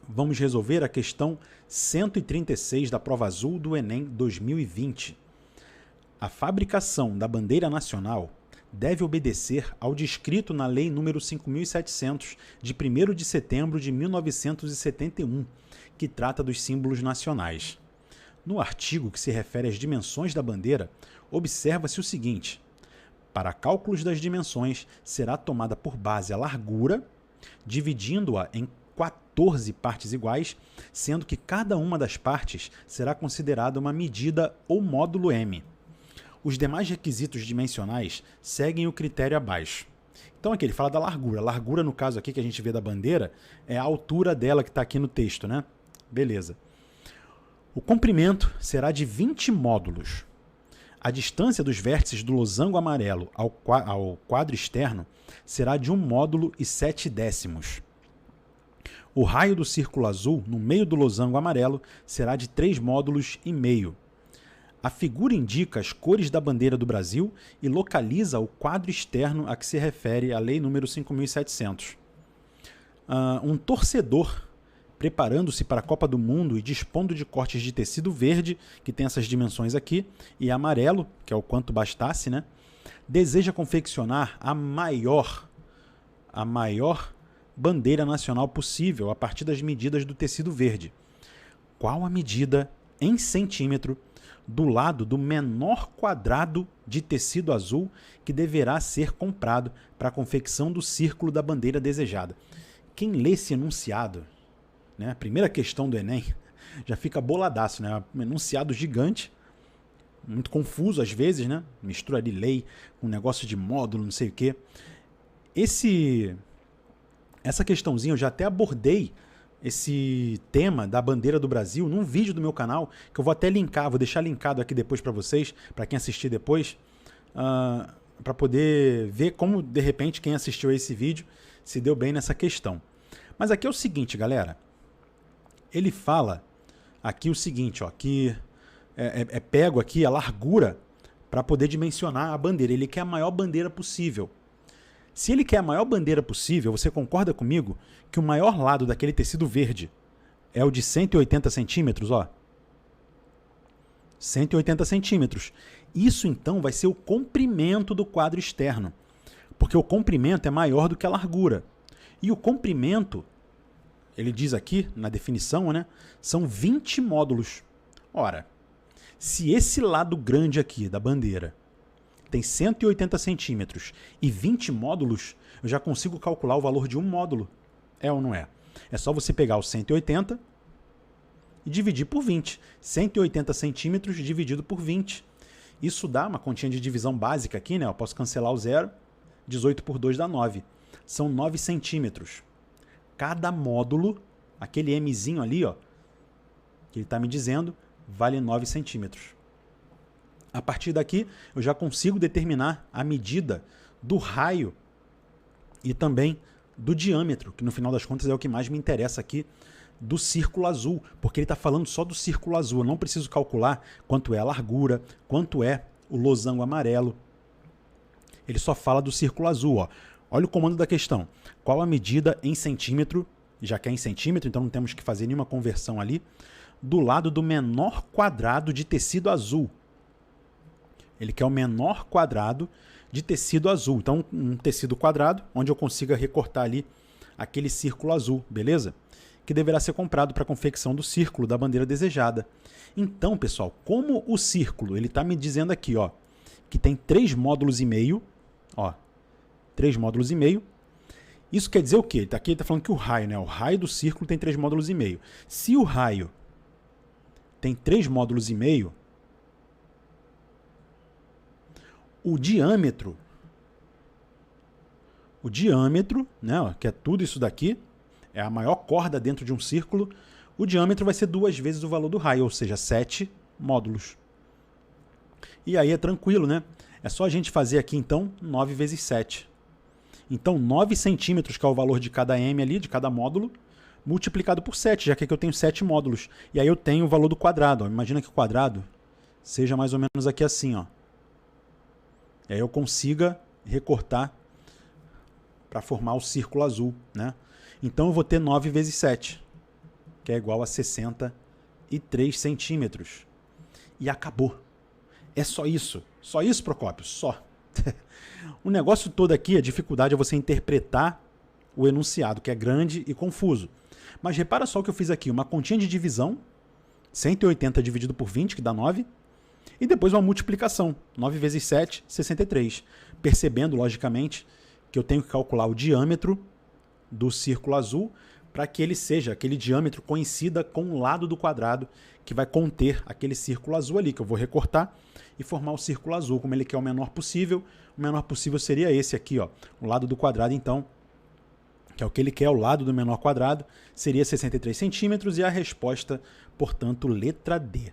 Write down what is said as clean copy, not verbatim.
vamos resolver a questão 136 da Prova Azul do Enem 2020. A fabricação da bandeira nacional deve obedecer ao descrito na Lei nº 5.700, de 1º de setembro de 1971, que trata dos símbolos nacionais. No artigo que se refere às dimensões da bandeira, observa-se o seguinte: para cálculos das dimensões, será tomada por base a largura, dividindo-a em 14 partes iguais, sendo que cada uma das partes será considerada uma medida ou módulo M. Os demais requisitos dimensionais seguem o critério abaixo. Então aqui ele fala da largura. A largura, no caso aqui que a gente vê da bandeira, é a altura dela que está aqui no texto, né? Beleza. O comprimento será de 20 módulos. A distância dos vértices do losango amarelo ao quadro externo será de 1 módulo e 7 décimos. O raio do círculo azul no meio do losango amarelo será de 3 módulos e meio. A figura indica as cores da bandeira do Brasil e localiza o quadro externo a que se refere a Lei nº 5.700. Um torcedor preparando-se para a Copa do Mundo e dispondo de cortes de tecido verde, que tem essas dimensões aqui, e amarelo, que é o quanto bastasse, né? Deseja confeccionar a maior bandeira nacional possível a partir das medidas do tecido verde. Qual a medida em centímetro do lado do menor quadrado de tecido azul que deverá ser comprado para a confecção do círculo da bandeira desejada? Quem lê esse enunciado, né, a primeira questão do Enem, já fica boladaço, né? Um enunciado gigante, muito confuso às vezes, né? Mistura ali lei com um negócio de módulo, não sei o quê. Essa questãozinha eu já até abordei esse tema da bandeira do Brasil num vídeo do meu canal, que eu vou até linkar, vou deixar linkado aqui depois para vocês, para quem assistir depois, para poder ver como, de repente, quem assistiu a esse vídeo se deu bem nessa questão. Mas aqui é o seguinte, galera, ele fala aqui o seguinte, ó, que pego aqui a largura para poder dimensionar a bandeira. Ele quer a maior bandeira possível. Se ele quer a maior bandeira possível, você concorda comigo que o maior lado daquele tecido verde é o de 180 centímetros, ó? 180 centímetros. Isso, então, vai ser o comprimento do quadro externo, porque o comprimento é maior do que a largura. E o comprimento, ele diz aqui, na definição, né, são 20 módulos. Ora, se esse lado grande aqui da bandeira tem 180 centímetros e 20 módulos, eu já consigo calcular o valor de um módulo. É ou não é? É só você pegar o 180 e dividir por 20. 180 centímetros dividido por 20. Isso dá uma continha de divisão básica aqui, né? Eu posso cancelar o zero. 18 por 2 dá 9. São 9 centímetros. Cada módulo, aquele Mzinho ali, ó, que ele está me dizendo, vale 9 centímetros. A partir daqui, eu já consigo determinar a medida do raio e também do diâmetro, que no final das contas é o que mais me interessa aqui, do círculo azul, porque ele está falando só do círculo azul. Eu não preciso calcular quanto é a largura, quanto é o losango amarelo. Ele só fala do círculo azul, ó. Olha o comando da questão. Qual a medida em centímetro, já que é em centímetro, então não temos que fazer nenhuma conversão ali, do lado do menor quadrado de tecido azul. Ele quer o menor quadrado de tecido azul. Então, um tecido quadrado, onde eu consiga recortar ali aquele círculo azul, beleza? Que deverá ser comprado para a confecção do círculo da bandeira desejada. Então, pessoal, como o círculo, ele está me dizendo aqui, ó, que tem 3 módulos e meio, ó, 3 módulos e meio. Isso quer dizer o quê? Aqui ele está falando que o raio, né? O raio do círculo tem 3 módulos e meio. Se o raio tem 3 módulos e meio, o diâmetro, né, ó, que é tudo isso daqui, é a maior corda dentro de um círculo, o diâmetro vai ser 2 vezes o valor do raio, ou seja, 7 módulos. E aí é tranquilo, né? É só a gente fazer aqui, então, 9 vezes 7. Então, 9 centímetros, que é o valor de cada M ali, de cada módulo, multiplicado por 7, já que aqui eu tenho 7 módulos. E aí eu tenho o valor do quadrado. Ó. Imagina que o quadrado seja mais ou menos aqui assim, ó. E aí eu consiga recortar para formar o círculo azul, né? Então eu vou ter 9 vezes 7. que é igual a 63 centímetros. E acabou. É só isso. Só isso, Procópio? Só. O negócio todo aqui, a dificuldade é você interpretar o enunciado, que é grande e confuso. Mas repara só o que eu fiz aqui. Uma continha de divisão, 180 dividido por 20, que dá 9. E depois uma multiplicação, 9 vezes 7, 63. Percebendo, logicamente, que eu tenho que calcular o diâmetro do círculo azul para que ele seja, aquele diâmetro coincida com o lado do quadrado que vai conter aquele círculo azul ali, que eu vou recortar e formar o círculo azul, como ele quer o menor possível. O menor possível seria esse aqui, ó, o lado do quadrado, então, que é o que ele quer, o lado do menor quadrado, seria 63 centímetros, e a resposta, portanto, letra D.